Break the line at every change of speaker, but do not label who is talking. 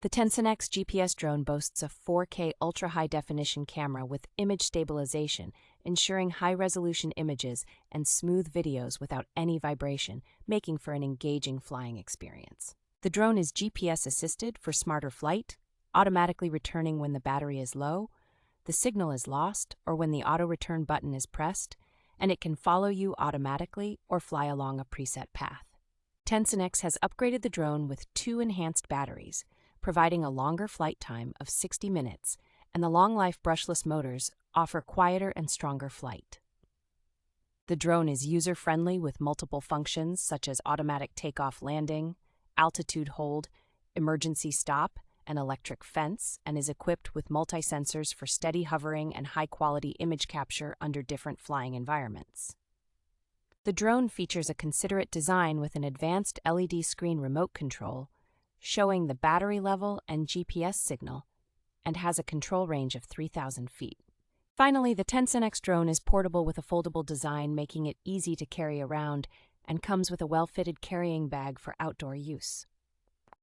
The TENSSENX GPS drone boasts a 4K ultra-high-definition camera with image stabilization, ensuring high-resolution images and smooth videos without any vibration, making for an engaging flying experience. The drone is GPS-assisted for smarter flight, automatically returning when the battery is low, the signal is lost, or when the auto-return button is pressed, and it can follow you automatically or fly along a preset path. TENSSENX has upgraded the drone with 2 enhanced batteries, providing a longer flight time of 60 minutes, and the long-life brushless motors offer quieter and stronger flight. The drone is user-friendly with multiple functions such as automatic takeoff landing, altitude hold, emergency stop, and electric fence, and is equipped with multi-sensors for steady hovering and high-quality image capture under different flying environments. The drone features a considerate design with an advanced LED screen remote control, showing the battery level and GPS signal, and has a control range of 3,000 feet. Finally, the TENSSENX drone is portable with a foldable design, making it easy to carry around, and comes with a well-fitted carrying bag for outdoor use.